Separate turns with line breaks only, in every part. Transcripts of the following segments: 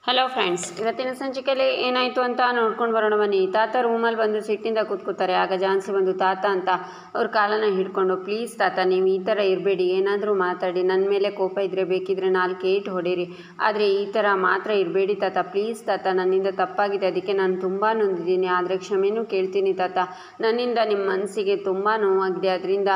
Hello friends, ಇವತ್ತಿನ ಸಂಚಿಕೆಯಲ್ಲಿ ಏನಾಯಿತು ಅಂತ ನೋಡ್ಕೊಂಡು ಬರೋಣ ಬನ್ನಿ. ತಾತ ರೂಮಲ್ಲಿ ಬಂದು ಸಿಟ್ಟಿಂದ ಕೂತ್ಕೋತಾರೆ. ಆಗ ಜಾನ್ಸಿ ಬಂದು ತಾತ ಅಂತ ಅವ್ರ ಕಾಲನ್ನು ಹಿಡ್ಕೊಂಡು, ಪ್ಲೀಸ್ ತಾತ, ನೀವು ಈ ಥರ ಇರಬೇಡಿ, ಏನಾದರೂ ಮಾತಾಡಿ, ನನ್ನ ಮೇಲೆ ಕೋಪ ಇದ್ದರೆ ಬೇಕಿದ್ರೆ 4 ಏಟು ಹೊಡೀರಿ, ಆದರೆ ಈ ಥರ ಮಾತ್ರ ಇರಬೇಡಿ ತಾತ, ಪ್ಲೀಸ್ ತಾತ, ನನ್ನಿಂದ ತಪ್ಪಾಗಿದೆ, ಅದಕ್ಕೆ ನಾನು ತುಂಬ ನೊಂದಿದ್ದೀನಿ, ಆದರೆ ಕ್ಷಮೆನೂ ಕೇಳ್ತೀನಿ ತಾತ, ನನ್ನಿಂದ ನಿಮ್ಮ ಮನಸ್ಸಿಗೆ ತುಂಬ ನೋವಾಗಿದೆ, ಅದರಿಂದ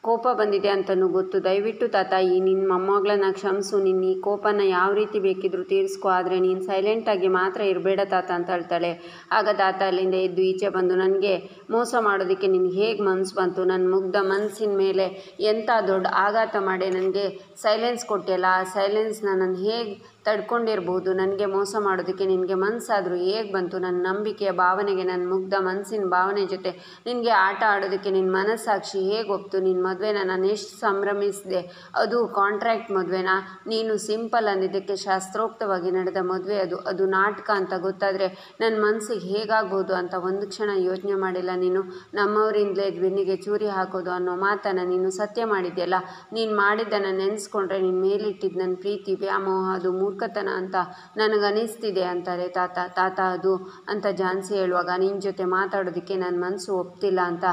ಕೋಪ ಬಂದಿದೆ ಅಂತಲೂ ಗೊತ್ತು, ದಯವಿಟ್ಟು ತಾತ ಈ ನಿನ್ನ ಮೊಮ್ಮಗಳನ್ನ ಕ್ಷಮಿಸು, ನಿನ್ನ ಈ ಕೋಪನ ಯಾವ ರೀತಿ ಬೇಕಿದ್ರೂ ತೀರಿಸ್ಕೊ, ಆದರೆ ನೀನು ಸೈಲೆಂಟಾಗಿ ಮಾತ್ರ ಇರಬೇಡ ತಾತ ಅಂತ ಹೇಳ್ತಾಳೆ. ಆಗ ತಾತ ಅಲ್ಲಿಂದ ಎದ್ದು ಈಚೆ ಬಂದು, ನನಗೆ ಮೋಸ ಮಾಡೋದಕ್ಕೆ ನಿನಗೆ ಹೇಗೆ ಮನಸ್ಸು ಬಂತು, ನನ್ನ ಮುಗ್ಧ ಮನಸ್ಸಿನ ಮೇಲೆ ಎಂಥ ದೊಡ್ಡ ಆಘಾತ ಮಾಡಿ ನನಗೆ ಸೈಲೆನ್ಸ್ ಕೊಟ್ಟಿಯಲ್ಲ, ಆ ಸೈಲೆನ್ಸ್ನ ನಾನು ಹೇಗೆ ತಡ್ಕೊಂಡಿರ್ಬೋದು, ನನಗೆ ಮೋಸ ಮಾಡೋದಕ್ಕೆ ನಿನಗೆ ಮನಸ್ಸಾದರೂ ಹೇಗೆ ಬಂತು, ನನ್ನ ನಂಬಿಕೆಯ ಭಾವನೆಗೆ, ನನ್ನ ಮುಗ್ಧ ಮನಸ್ಸಿನ ಭಾವನೆ ಜೊತೆ ನಿನಗೆ ಆಟ ಆಡೋದಕ್ಕೆ ನಿನ್ನ ಮನಸ್ಸಾಕ್ಷಿ ಹೇಗೆ ಒಪ್ತು, ನಿನ್ನ ಮದುವೆನ ನಾನು ಎಷ್ಟು ಸಂಭ್ರಮಿಸಿದೆ, ಅದು ಕಾಂಟ್ರಾಕ್ಟ್ ಮದುವೆನ, ನೀನು ಸಿಂಪಲ್ ಅಂದಿದ್ದಕ್ಕೆ ಶಾಸ್ತ್ರೋಕ್ತವಾಗಿ ನಡೆದ ಮದುವೆ, ಅದು ನಾಟಕ ಅಂತ ಗೊತ್ತಾದರೆ ನನ್ನ ಮನಸ್ಸಿಗೆ ಹೇಗಾಗ್ಬೋದು ಅಂತ ಒಂದು ಕ್ಷಣ ಯೋಚನೆ ಮಾಡಿಲ್ಲ ನೀನು, ನಮ್ಮವರಿಂದಲೇ ಬೆನ್ನಿಗೆ ಚೂರಿ ಹಾಕೋದು ಅನ್ನೋ ಮಾತನ್ನು ನೀನು ಸತ್ಯ ಮಾಡಿದ್ಯಲ್ಲ, ನೀನು ಮಾಡಿದ್ದನ್ನು ನೆನೆಸ್ಕೊಂಡ್ರೆ ನಿನ್ನ ಮೇಲಿಟ್ಟಿದ್ದು ನನ್ನ ಪ್ರೀತಿ ವ್ಯಾಮೋಹ ಅದು ಮೂರ್ಖತನ ಅಂತ ನನಗನಿಸ್ತಿದೆ ಅಂತಾರೆ ತಾತ ಅದು ಅಂತ ಜಾನ್ಸಿ ಹೇಳುವಾಗ, ನಿನ್ನ ಜೊತೆ ಮಾತಾಡೋದಕ್ಕೆ ನನ್ನ ಮನಸ್ಸು ಒಪ್ತಿಲ್ಲ ಅಂತ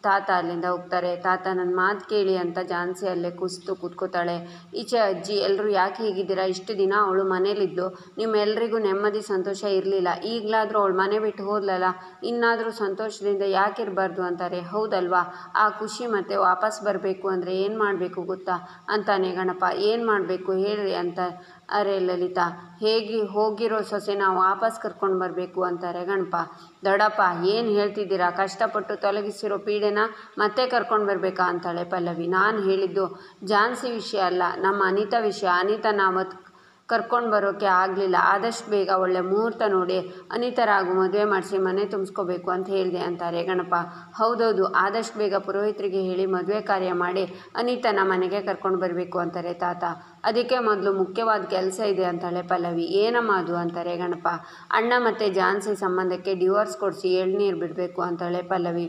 ತಾತ ಅಲ್ಲಿಂದ ಹೋಗ್ತಾರೆ. ತಾತ ನನ್ನ ಮಾತು ಕೇಳಿ ಅಂತ ಜಾನ್ಸಿ ಅಲ್ಲೇ ಕುಸಿದು ಕೂತ್ಕೋತಾಳೆ. ಈಚೆ ಅಜ್ಜಿ, ಎಲ್ಲರೂ ಯಾಕೆ ಹೀಗಿದ್ದೀರಾ, ಇಷ್ಟು ದಿನ ಅವಳು ಮನೇಲಿದ್ದು ನಿಮ್ಮೆಲ್ಲರಿಗೂ ನೆಮ್ಮದಿ ಸಂತೋಷ ಇರಲಿಲ್ಲ, ಈಗಲಾದರೂ ಅವಳು ಮನೆ ಬಿಟ್ಟು ಹೋದ್ಲಲ್ಲ, ಇನ್ನಾದರೂ ಸಂತೋಷದಿಂದ ಯಾಕಿರಬಾರ್ದು ಅಂತಾರೆ. ಹೌದಲ್ವಾ, ಆ ಖುಷಿ ಮತ್ತೆ ವಾಪಸ್ ಬರಬೇಕು ಅಂದರೆ ಏನು ಮಾಡಬೇಕು ಗೊತ್ತಾ ಅಂತಾನೆ ಗಣಪ, ಏನು ಮಾಡಬೇಕು ಹೇಳ್ರಿ ಅಂತ ಅರೆ ಲಲಿತಾ, ಹೋಗಿರೋ ಸೊಸೆನ ವಾಪಸ್ ಕರ್ಕೊಂಡು ಬರಬೇಕು ಅಂತಾರೆ ಗಣಪ. ದೊಡ್ಡಪ್ಪ ಏನು ಹೇಳ್ತಿದ್ದೀರಾ, ಕಷ್ಟಪಟ್ಟು ತೊಲಗಿಸಿರೋ ಪೀಡೆನ ಮತ್ತೆ ಕರ್ಕೊಂಡು ಬರಬೇಕಾ ಅಂತಾಳೆ ಪಲ್ಲವಿ. ನಾನು ಹೇಳಿದ್ದು ಜಾನ್ಸಿ ವಿಷಯ ಅಲ್ಲ, ನಮ್ಮ ಅನಿತಾ ವಿಷಯ, ಅನಿತಾನ ಅವತ್ತು ಕರ್ಕೊಂಡು ಬರೋಕ್ಕೆ ಆಗಲಿಲ್ಲ, ಆದಷ್ಟು ಬೇಗ ಒಳ್ಳೆ ಮುಹೂರ್ತ ನೋಡಿ ಅನಿತರಾಗು ಮದುವೆ ಮಾಡಿಸಿ ಮನೆ ತುಂಬಿಸ್ಕೋಬೇಕು ಅಂತ ಹೇಳಿದೆ ಅಂತಾರೆ ಗಣಪ. ಹೌದೌದು, ಆದಷ್ಟು ಬೇಗ ಪುರೋಹಿತರಿಗೆ ಹೇಳಿ ಮದುವೆ ಕಾರ್ಯ ಮಾಡಿ ಅನಿತನ ಮನೆಗೆ ಕರ್ಕೊಂಡು ಬರಬೇಕು ಅಂತಾರೆ ತಾತ. ಅದಕ್ಕೆ ಮೊದಲು ಮುಖ್ಯವಾದ ಕೆಲಸ ಇದೆ ಅಂತಾಳೆ ಪಲ್ಲವಿ. ಏನಮ್ಮ ಅದು ಅಂತಾರೆ ಗಣಪ. ಅಣ್ಣ ಮತ್ತು ಜಾನ್ಸಿ ಸಂಬಂಧಕ್ಕೆ ಡಿವೋರ್ಸ್ ಕೊಡಿಸಿ ಎಳ್ನೀರು ಬಿಡಬೇಕು ಅಂತಾಳೆ ಪಲ್ಲವಿ.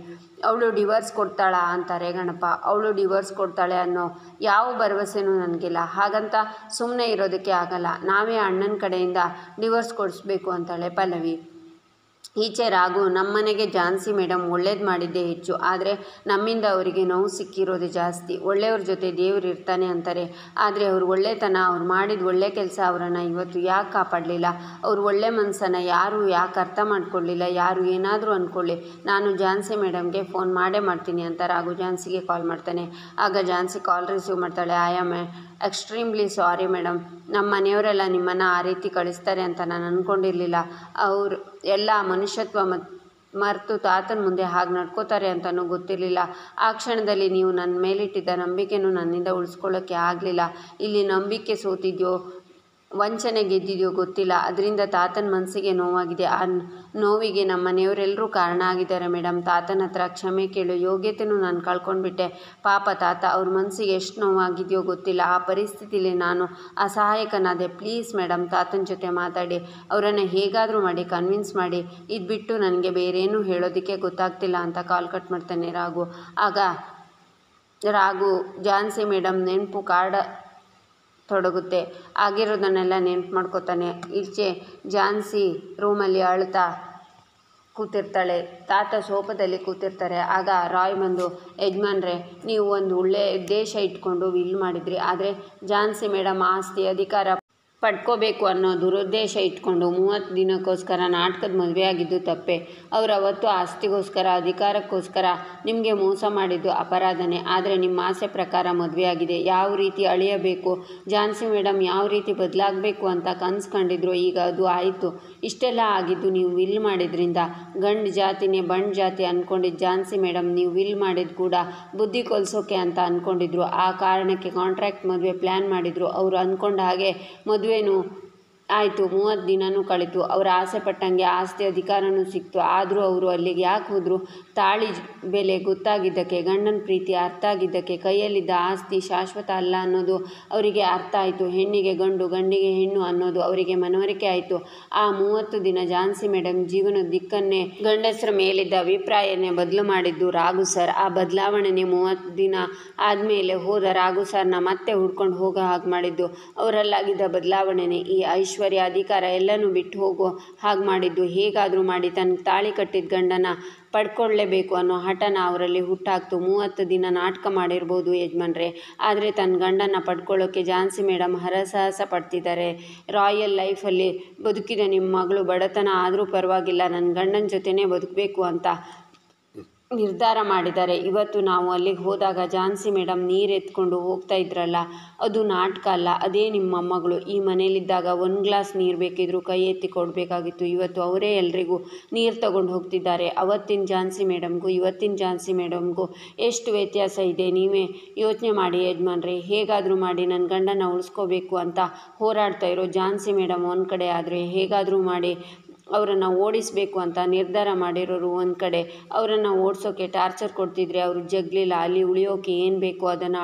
ಅವಳು ಡಿವೋರ್ಸ್ ಕೊಡ್ತಾಳಾ ಅಂತಾರೆ ಗಣಪ. ಅವಳು ಡಿವೋರ್ಸ್ ಕೊಡ್ತಾಳೆ ಅನ್ನೋ ಯಾವ ಭರವಸೆನೂ ನನಗಿಲ್ಲ, ಹಾಗಂತ ಸುಮ್ಮನೆ ಇರೋದಕ್ಕೆ ಆಗಲ್ಲ, ನಾವೇ ಅಣ್ಣನ ಕಡೆಯಿಂದ ಡಿವೋರ್ಸ್ ಕೊಡಿಸ್ಬೇಕು ಅಂತಾಳೆ ಪಲ್ಲವಿ. ಈಚೆ ರಾಘು, ನಮ್ಮನೆಗೆ ಜಾನ್ಸಿ ಮೇಡಮ್ ಒಳ್ಳೇದು ಮಾಡಿದ್ದೇ ಹೆಚ್ಚು, ಆದರೆ ನಮ್ಮಿಂದ ಅವರಿಗೆ ನೋವು ಸಿಕ್ಕಿರೋದೇ ಜಾಸ್ತಿ, ಒಳ್ಳೆಯವ್ರ ಜೊತೆ ದೇವ್ರು ಇರ್ತಾನೆ ಅಂತಾರೆ, ಆದರೆ ಅವ್ರು ಒಳ್ಳೆತನ, ಅವ್ರು ಮಾಡಿದ ಒಳ್ಳೆ ಕೆಲಸ ಅವರನ್ನು ಇವತ್ತು ಯಾಕೆ ಕಾಪಾಡಲಿಲ್ಲ, ಅವ್ರ ಒಳ್ಳೆ ಮನಸ್ಸನ್ನು ಯಾರು ಯಾಕೆ ಅರ್ಥ ಮಾಡ್ಕೊಳ್ಳಿಲ್ಲ, ಯಾರು ಏನಾದರೂ ಅಂದ್ಕೊಳ್ಳಿ, ನಾನು ಜಾನ್ಸಿ ಮೇಡಮ್ಗೆ ಫೋನ್ ಮಾಡೇ ಮಾಡ್ತೀನಿ ಅಂತ ರಾಘು ಜಾನ್ಸಿಗೆ ಕಾಲ್ ಮಾಡ್ತಾನೆ. ಆಗ ಜಾನ್ಸಿ ಕಾಲ್ ರಿಸೀವ್ ಮಾಡ್ತಾಳೆ. I am extremely sorry madam, ನಮ್ಮ ಮನೆಯವರೆಲ್ಲ ನಿಮ್ಮನ್ನು ಆ ರೀತಿ ಕಳಿಸ್ತಾರೆ ಅಂತ ನಾನು ಅಂದ್ಕೊಂಡಿರಲಿಲ್ಲ, ಅವರು ಎಲ್ಲ ಮನುಷ್ಯತ್ವ ಮರೆತು ತಾತನ ಮುಂದೆ ಹಾಗೆ ನಡ್ಕೋತಾರೆ ಅಂತಲೂ ಗೊತ್ತಿರಲಿಲ್ಲ, ಆ ಕ್ಷಣದಲ್ಲಿ ನೀವು ನನ್ನ ಮೇಲಿಟ್ಟಿದ್ದ ನಂಬಿಕೆನೂ ನನ್ನಿಂದ ಉಳಿಸ್ಕೊಳ್ಳೋಕ್ಕೆ ಆಗಲಿಲ್ಲ, ಇಲ್ಲಿ ನಂಬಿಕೆ ಸೋತಿದೆಯೋ ವಂಚನೆ ಗೆದ್ದಿದೆಯೋ ಗೊತ್ತಿಲ್ಲ, ಅದರಿಂದ ತಾತನ ಮನಸ್ಸಿಗೆ ನೋವಾಗಿದೆ, ಆ ನೋವಿಗೆ ನಮ್ಮ ಮನೆಯವರೆಲ್ಲರೂ ಕಾರಣ ಆಗಿದ್ದಾರೆ ಮೇಡಮ್, ತಾತನ ಹತ್ರ ಕ್ಷಮೆ ಕೇಳೋ ಯೋಗ್ಯತೆಯೂ ನಾನು ಕಳ್ಕೊಂಡ್ಬಿಟ್ಟೆ, ಪಾಪ ತಾತ ಅವ್ರ ಮನಸ್ಸಿಗೆ ಎಷ್ಟು ನೋವಾಗಿದೆಯೋ ಗೊತ್ತಿಲ್ಲ, ಆ ಪರಿಸ್ಥಿತಿಲಿ ನಾನು ಅಸಹಾಯಕನಾದೆ, ಪ್ಲೀಸ್ ಮೇಡಮ್ ತಾತನ ಜೊತೆ ಮಾತಾಡಿ ಅವರನ್ನು ಹೇಗಾದರೂ ಮಾಡಿ ಕನ್ವಿನ್ಸ್ ಮಾಡಿ, ಇದು ಬಿಟ್ಟು ನನಗೆ ಬೇರೇನೂ ಹೇಳೋದಕ್ಕೆ ಗೊತ್ತಾಗ್ತಿಲ್ಲ ಅಂತ ಕಾಲ್ ಕಟ್ ಮಾಡ್ತಾನೆ ರಾಘು. ಆಗ ರಾಘು ಜಾನ್ಸಿ ಮೇಡಮ್ ನೆನಪು ತೊಡಗುತ್ತೆ, ಆಗಿರೋದನ್ನೆಲ್ಲ ನೆನ್ಪು ಮಾಡ್ಕೋತಾನೆ. ಈಚೆ ಜಾನ್ಸಿ ರೂಮಲ್ಲಿ ಅಳ್ತಾ ಕೂತಿರ್ತಾಳೆ, ತಾತ ಸೋಫಾದಲ್ಲಿ ಕೂತಿರ್ತಾರೆ. ಆಗ ರಾಯ್ ಬಂದು, ಯಜಮಾನ್ರೆ, ನೀವು ಒಂದು ಒಳ್ಳೆಯ ಉದ್ದೇಶ ಇಟ್ಕೊಂಡು ವಿಲ್ ಮಾಡಿದ್ರಿ, ಆದರೆ ಜಾನ್ಸಿ ಮೇಡಮ್ ಆಸ್ತಿ ಅಧಿಕಾರ ಪಡ್ಕೋಬೇಕು ಅನ್ನೋ ದುರುದ್ದೇಶ ಇಟ್ಕೊಂಡು 30 ದಿನಕ್ಕೋಸ್ಕರ ನಾಟಕದ ಮದುವೆ ಆಗಿದ್ದು ತಪ್ಪೆ, ಅವರು ಅವತ್ತು ಆಸ್ತಿಗೋಸ್ಕರ ಅಧಿಕಾರಕ್ಕೋಸ್ಕರ ನಿಮಗೆ ಮೋಸ ಮಾಡಿದ್ದು ಅಪರಾಧನೇ, ಆದರೆ ನಿಮ್ಮ ಆಸೆ ಪ್ರಕಾರ ಮದುವೆ ಆಗಿದೆ, ಯಾವ ರೀತಿ ಅಳಿಯಬೇಕು, ಜಾನ್ಸಿ ಮೇಡಮ್ ಯಾವ ರೀತಿ ಬದಲಾಗಬೇಕು ಅಂತ ಕನಸು ಕಂಡಿದ್ರು, ಈಗ ಅದು ಆಯಿತು, ಇಷ್ಟೆಲ್ಲ ಆಗಿದ್ದು ನೀವು ವಿಲ್ ಮಾಡಿದ್ರಿಂದ, ಗಂಡು ಜಾತಿನೇ ಬಂಡು ಜಾತಿ ಅಂದ್ಕೊಂಡಿದ್ದು ಜಾನ್ಸಿ ಮೇಡಮ್, ನೀವು ವಿಲ್ ಮಾಡಿದ್ದು ಕೂಡ ಬುದ್ಧಿ ಕೊಲಿಸೋಕೆ ಅಂತ ಅಂದ್ಕೊಂಡಿದ್ರು, ಆ ಕಾರಣಕ್ಕೆ ಕಾಂಟ್ರಾಕ್ಟ್ ಮದುವೆ ಪ್ಲ್ಯಾನ್ ಮಾಡಿದರು, ಅವರು ಅಂದ್ಕೊಂಡ ಹಾಗೆ ಮದುವೆನೂ ಆಯಿತು, 30 ದಿನವೂ ಕಳೀತು, ಅವರ ಆಸೆ ಪಟ್ಟಂಗೆ ಆಸ್ತಿ ಅಧಿಕಾರನೂ ಸಿಕ್ತು, ಆದರೂ ಅವರು ಅಲ್ಲಿಗೆ ಯಾಕೆ ಹೋದರು, ತಾಳಿ ಬೆಲೆ ಗೊತ್ತಾಗಿದ್ದಕ್ಕೆ, ಗಂಡನ ಪ್ರೀತಿ ಅರ್ಥ ಆಗಿದ್ದಕ್ಕೆ, ಕೈಯಲ್ಲಿದ್ದ ಆಸ್ತಿ ಶಾಶ್ವತ ಅಲ್ಲ ಅನ್ನೋದು ಅವರಿಗೆ ಅರ್ಥ ಆಯಿತು, ಹೆಣ್ಣಿಗೆ ಗಂಡು ಗಂಡಿಗೆ ಹೆಣ್ಣು ಅನ್ನೋದು ಅವರಿಗೆ ಮನವರಿಕೆ ಆಯಿತು, ಆ 30 ದಿನ ಜಾನ್ಸಿ ಮೇಡಮ್ ಜೀವನದ ದಿಕ್ಕನ್ನೇ ಗಂಡಸರ ಮೇಲಿದ್ದ ಅಭಿಪ್ರಾಯನೇ ಬದಲು ಮಾಡಿದ್ದು ರಾಘು ಸರ್, ಆ ಬದಲಾವಣೆನೇ 30 ದಿನ ಆದಮೇಲೆ ಹೋದ ರಾಘು ಸರ್ನ ಮತ್ತೆ ಹುಡ್ಕೊಂಡು ಹೋಗೋ ಹಾಗೆ ಮಾಡಿದ್ದು ಅವರಲ್ಲಾಗಿದ್ದ ಬದಲಾವಣೆನೇ ಈ ಐಶ್ವರ್ಯ ಐಶ್ವರ್ಯ ಅಧಿಕಾರ ಎಲ್ಲನೂ ಬಿಟ್ಟು ಹೋಗೋ ಹಾಗೆ ಮಾಡಿದ್ದು. ಹೇಗಾದರೂ ಮಾಡಿ ತನ್ನ ತಾಳಿ ಕಟ್ಟಿದ ಗಂಡನ ಪಡ್ಕೊಳ್ಳೇಬೇಕು ಅನ್ನೋ ಹಠನ ಅವರಲ್ಲಿ ಹುಟ್ಟಾಕ್ತು. 30 ದಿನ ನಾಟಕ ಮಾಡಿರ್ಬೋದು ಯಜಮಾನ್ರೆ, ಆದರೆ ತನ್ನ ಗಂಡನ ಪಡ್ಕೊಳ್ಳೋಕ್ಕೆ ಝಾನ್ಸಿ ಮೇಡಮ್ ಹರಸಾಹಸ ಪಡ್ತಿದ್ದಾರೆ. ರಾಯಲ್ ಲೈಫಲ್ಲಿ ಬದುಕಿದ ನಿಮ್ಮ ಮಗಳು ಬಡತನ ಆದರೂ ಪರವಾಗಿಲ್ಲ, ನನ್ನ ಗಂಡನ ಜೊತೆನೇ ಬದುಕಬೇಕು ಅಂತ ನಿರ್ಧಾರ ಮಾಡಿದ್ದಾರೆ. ಇವತ್ತು ನಾವು ಅಲ್ಲಿಗೆ ಹೋದಾಗ ಝಾನ್ಸಿ ಮೇಡಮ್ ನೀರು ಎತ್ಕೊಂಡು ಹೋಗ್ತಾ ಇದ್ರಲ್ಲ, ಅದು ನಾಟಕ ಅಲ್ಲ, ಅದೇ ನಿಮ್ಮ ಮೊಮ್ಮಗಳು. ಈ ಮನೇಲಿದ್ದಾಗ 1 ಗ್ಲಾಸ್ ನೀರು ಬೇಕಿದ್ರೂ ಕೈ ಎತ್ತಿ ಕೊಡಬೇಕಾಗಿತ್ತು. ಇವತ್ತು ಅವರೇ ಎಲ್ರಿಗೂ ನೀರು ತಗೊಂಡು ಹೋಗ್ತಿದ್ದಾರೆ. ಅವತ್ತಿನ ಝಾನ್ಸಿ ಮೇಡಮ್ಗೂ ಇವತ್ತಿನ ಝಾನ್ಸಿ ಮೇಡಮ್ಗೂ ಎಷ್ಟು ವ್ಯತ್ಯಾಸ ಇದೆ ನೀವೇ ಯೋಚನೆ ಮಾಡಿ ಯಜಮಾನ್ರೆ. ಹೇಗಾದರೂ ಮಾಡಿ ನನ್ನ ಗಂಡನ ಉಳಿಸ್ಕೋಬೇಕು ಅಂತ ಹೋರಾಡ್ತಾ ಇರೋ ಝಾನ್ಸಿ ಮೇಡಮ್ ಒಂದು ಕಡೆ, ಆದರೆ ಹೇಗಾದರೂ ಮಾಡಿ ಅವರನ್ನು ಓಡಿಸಬೇಕು ಅಂತ ನಿರ್ಧಾರ ಮಾಡಿರೋರು ಒಂದು ಕಡೆ. ಅವರನ್ನು ಓಡಿಸೋಕ್ಕೆ ಟಾರ್ಚರ್ ಕೊಡ್ತಿದ್ರೆ ಅವರು ಜಗ್ಲಿಲ್ಲ. ಅಲ್ಲಿ ಉಳಿಯೋಕೆ ಏನು ಬೇಕೋ ಅದನ್ನು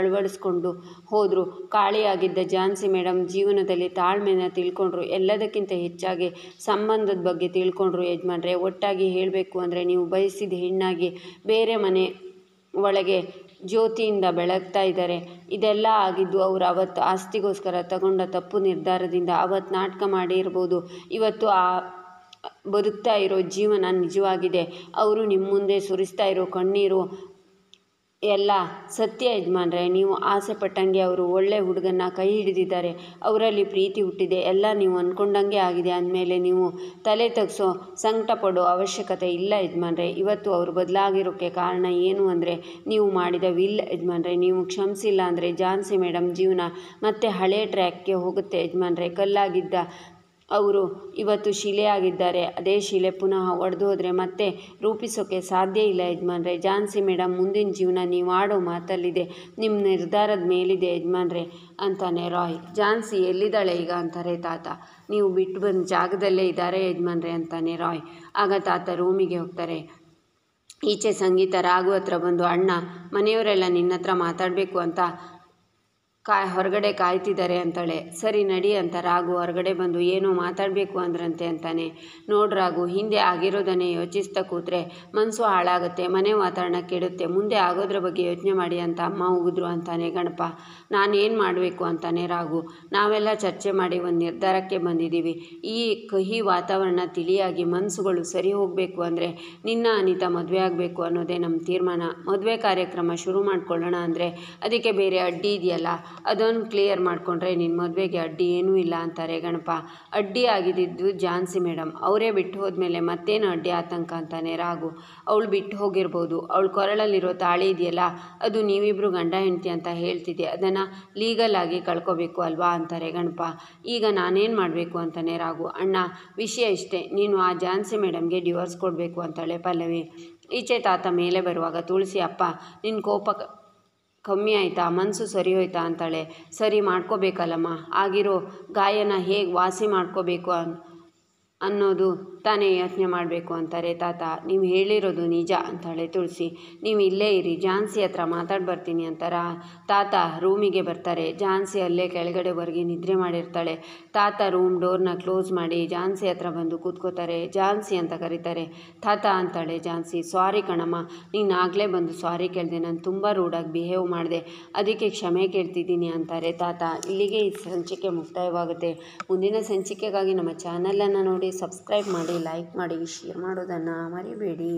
ಅಳವಡಿಸ್ಕೊಂಡು ಹೋದರು. ಕಾಳಿಯಾಗಿದ್ದ ಝಾನ್ಸಿ ಮೇಡಮ್ ಜೀವನದಲ್ಲಿ ತಾಳ್ಮೆನ ತಿಳ್ಕೊಂಡ್ರು. ಎಲ್ಲದಕ್ಕಿಂತ ಹೆಚ್ಚಾಗಿ ಸಂಬಂಧದ ಬಗ್ಗೆ ತಿಳ್ಕೊಂಡ್ರು ಯಜಮಾನ್ರೆ. ಒಟ್ಟಾಗಿ ಹೇಳಬೇಕು ಅಂದರೆ, ನೀವು ಬಯಸಿದ ಹೆಣ್ಣಾಗಿ ಬೇರೆ ಮನೆ ಒಳಗೆ ಜ್ಯೋತಿಯಿಂದ ಬೆಳಗ್ತಾ ಇದ್ದಾರೆ. ಇದೆಲ್ಲ ಆಗಿದ್ದು ಅವರು ಅವತ್ತು ಆಸ್ತಿಗೋಸ್ಕರ ತಗೊಂಡ ತಪ್ಪು ನಿರ್ಧಾರದಿಂದ. ಅವತ್ತು ನಾಟಕ ಮಾಡಿರ್ಬೋದು, ಇವತ್ತು ಆ ಬದುಕ್ತಾ ಇರೋ ಜೀವನ ನಿಜವಾಗಿದೆ. ಅವರು ನಿಮ್ಮ ಮುಂದೆ ಸುರಿಸ್ತಾ ಇರೋ ಕಣ್ಣೀರು ಎಲ್ಲ ಸತ್ಯ ಯಜಮಾನ್ರೆ. ನೀವು ಆಸೆ ಪಟ್ಟಂಗೆ ಅವರು ಒಳ್ಳೆ ಹುಡುಗನ್ನ ಕೈ ಹಿಡಿದಿದ್ದಾರೆ, ಅವರಲ್ಲಿ ಪ್ರೀತಿ ಹುಟ್ಟಿದೆ, ಎಲ್ಲ ನೀವು ಅಂದ್ಕೊಂಡಂಗೆ ಆಗಿದೆ ಅಂದಮೇಲೆ ನೀವು ತಲೆ ತಗ್ಸೋ ಸಂಕಟ ಪಡೋ ಅವಶ್ಯಕತೆ ಇಲ್ಲ ಯಜಮಾನ್ರೆ. ಇವತ್ತು ಅವರು ಬದಲಾಗಿರೋಕ್ಕೆ ಕಾರಣ ಏನು ಅಂದರೆ ನೀವು ಮಾಡಿದ ವಿಲ್ ಯಜಮಾನ್ರೆ. ನೀವು ಕ್ಷಮಿಸಿಲ್ಲ ಅಂದರೆ ಝಾನ್ಸಿ ಮೇಡಮ್ ಜೀವನ ಮತ್ತೆ ಹಳೆ ಟ್ರ್ಯಾಕ್ಗೆ ಹೋಗುತ್ತೆ ಯಜಮಾನ್ರೆ. ಕಲ್ಲಾಗಿದ್ದ ಅವರು ಇವತ್ತು ಶಿಲೆಯಾಗಿದ್ದಾರೆ. ಅದೇ ಶಿಲೆ ಪುನಃ ಒಡೆದೋದ್ರೆ ಮತ್ತೆ ರೂಪಿಸೋಕ್ಕೆ ಸಾಧ್ಯ ಇಲ್ಲ ಯಜಮಾನ್ರೆ. ಝಾನ್ಸಿ ಮೇಡಮ್ ಮುಂದಿನ ಜೀವನ ನೀವು ಆಡೋ ಮಾತಲ್ಲಿದೆ, ನಿಮ್ಮ ನಿರ್ಧಾರದ ಮೇಲಿದೆ ಯಜಮಾನ್ರೆ ಅಂತಾನೆ ರಾಯ್. ಝಾನ್ಸಿ ಎಲ್ಲಿದ್ದಾಳೆ ಈಗ ಅಂತಾರೆ ತಾತ. ನೀವು ಬಿಟ್ಟು ಬಂದ ಜಾಗದಲ್ಲೇ ಇದ್ದಾರೆ ಯಜಮಾನ್ರೆ ಅಂತಾನೆ ರಾಯ್. ಆಗ ತಾತ ರೂಮಿಗೆ ಹೋಗ್ತಾರೆ. ಈಚೆ ಸಂಗೀತ ರಾಘು ಹತ್ರ ಬಂದು, ಅಣ್ಣ ಮನೆಯವರೆಲ್ಲ ನಿನ್ನ ಹತ್ರ ಮಾತಾಡಬೇಕು ಅಂತ ಹೊರಗಡೆ ಕಾಯ್ತಿದ್ದಾರೆ ಅಂತಾಳೆ. ಸರಿ ನಡಿ ಅಂತ ರಾಘು ಹೊರಗಡೆ ಬಂದು ಏನೋ ಮಾತಾಡಬೇಕು ಅಂದ್ರಂತೆ ಅಂತಾನೆ. ನೋಡು ರಾಘು, ಹಿಂದೆ ಆಗಿರೋದನ್ನೇ ಯೋಚಿಸ್ತಾ ಕೂತ್ರೆ ಮನಸ್ಸು ಹಾಳಾಗುತ್ತೆ, ಮನೆ ವಾತಾವರಣ ಕೆಡುತ್ತೆ. ಮುಂದೆ ಆಗೋದ್ರ ಬಗ್ಗೆ ಯೋಚನೆ ಮಾಡಿ ಅಂತ ಅಮ್ಮ ಉಗಿದ್ರು ಅಂತಾನೆ ಗಣಪ. ನಾನೇನು ಮಾಡಬೇಕು ಅಂತಾನೆ ರಾಘು. ನಾವೆಲ್ಲ ಚರ್ಚೆ ಮಾಡಿ ಒಂದು ನಿರ್ಧಾರಕ್ಕೆ ಬಂದಿದ್ದೀವಿ. ಈ ಕಹಿ ವಾತಾವರಣ ತಿಳಿಯಾಗಿ ಮನಸ್ಸುಗಳು ಸರಿ ಹೋಗಬೇಕು ಅಂದರೆ ನಿನ್ನ ಅನಿತಾ ಮದುವೆ ಆಗಬೇಕು ಅನ್ನೋದೇ ನಮ್ಮ ತೀರ್ಮಾನ. ಮದುವೆ ಕಾರ್ಯಕ್ರಮ ಶುರು ಮಾಡ್ಕೊಳ್ಳೋಣ ಅಂದರೆ ಅದಕ್ಕೆ ಬೇರೆ ಅಡ್ಡಿ ಇದೆಯಲ್ಲ, ಅದನ್ನು ಕ್ಲಿಯರ್ ಮಾಡಿಕೊಂಡ್ರೆ ನಿನ್ನ ಮದುವೆಗೆ ಅಡ್ಡಿ ಏನೂ ಇಲ್ಲ ಅಂತಾರೆ ಗಣಪ. ಅಡ್ಡಿ ಆಗಿದ್ದು ಝಾನ್ಸಿ ಮೇಡಮ್, ಅವರೇ ಬಿಟ್ಟು ಹೋದ್ಮೇಲೆ ಮತ್ತೇನು ಅಡ್ಡಿ ಆತಂಕ ಅಂತಾನೆ ರಾಘು. ಅವಳು ಬಿಟ್ಟು ಹೋಗಿರ್ಬೋದು, ಅವಳು ಕೊರಳಲ್ಲಿರೋ ತಾಳಿ ಇದೆಯಲ್ಲ, ಅದು ನೀವಿಬ್ಬರು ಗಂಡ ಹೆಂಡತಿ ಅಂತ ಹೇಳ್ತಿದ್ದೆ, ಅದನ್ನು ಲೀಗಲ್ ಆಗಿ ಕಳ್ಕೊಬೇಕು ಅಲ್ವಾ ಅಂತಾರೆ ಗಣಪ. ಈಗ ನಾನೇನು ಮಾಡಬೇಕು ಅಂತಾನೆ ರಾಘು. ಅಣ್ಣ ವಿಷಯ ಇಷ್ಟೇ, ನೀನು ಆ ಝಾನ್ಸಿ ಮೇಡಮ್ಗೆ ಡಿವೋರ್ಸ್ ಕೊಡಬೇಕು ಅಂತಾಳೆ ಪಲ್ಲವಿ. ಈಚೆ ತಾತ ಮೇಲೆ ಬರುವಾಗ ತುಳಸಿ, ಅಪ್ಪ ನಿನ್ನ ಕೋಪ ಕಮ್ಮಿ ಆಯಿತಾ, ಮನಸ್ಸು ಸರಿ ಹೋಯ್ತಾ ಅಂತಾಳೆ. ಸರಿ ಮಾಡ್ಕೋಬೇಕಲ್ಲಮ್ಮ, ಆಗಿರೋ ಗಾಯನ ಹೇಗೆ ವಾಸಿ ಮಾಡ್ಕೋಬೇಕು ಅನ್ನೋದು ತಾನೇ ಯೋಚನೆ ಮಾಡಬೇಕು ಅಂತಾರೆ ತಾತ. ನೀವು ಹೇಳಿರೋದು ನಿಜ ಅಂತಾಳೆ ತುಳಸಿ. ನೀವು ಇಲ್ಲೇ ಇರಿ, ಝಾನ್ಸಿ ಹತ್ರ ಮಾತಾಡಿ ಬರ್ತೀನಿ ಅಂತಾರ ತಾತ. ರೂಮಿಗೆ ಬರ್ತಾರೆ. ಝಾನ್ಸಿ ಅಲ್ಲೇ ಕೆಳಗಡೆವರೆಗೆ ನಿದ್ರೆ ಮಾಡಿರ್ತಾಳೆ. ತಾತ ರೂಮ್ ಡೋರ್ನ ಕ್ಲೋಸ್ ಮಾಡಿ ಝಾನ್ಸಿ ಹತ್ರ ಬಂದು ಕೂತ್ಕೋತಾರೆ. ಝಾನ್ಸಿ ಅಂತ ಕರೀತಾರೆ. ತಾತ ಅಂತಾಳೆ ಝಾನ್ಸಿ. ಸಾರಿ ಕಣಮ್ಮ, ನೀನು ಆಗಲೇ ಬಂದು ಸಾರಿ ಕೇಳಿದೆ, ನಾನು ತುಂಬ ರೂಡಾಗಿ ಬಿಹೇವ್ ಮಾಡಿದೆ, ಅದಕ್ಕೆ ಕ್ಷಮೆ ಕೇಳ್ತಿದ್ದೀನಿ ಅಂತಾರೆ ತಾತ. ಇಲ್ಲಿಗೆ ಈ ಸಂಚಿಕೆ ಮುಕ್ತಾಯವಾಗುತ್ತೆ. ಮುಂದಿನ ಸಂಚಿಕೆಗಾಗಿ ನಮ್ಮ ಚಾನಲನ್ನು ನೋಡಿ ಸಬ್ಸ್ಕ್ರೈಬ್ ಮಾಡಿ, ಲೈಕ್ ಮಾಡಿ, ಶೇರ್ ಮಾಡೋದನ್ನು ಮರಿಬೇಡಿ.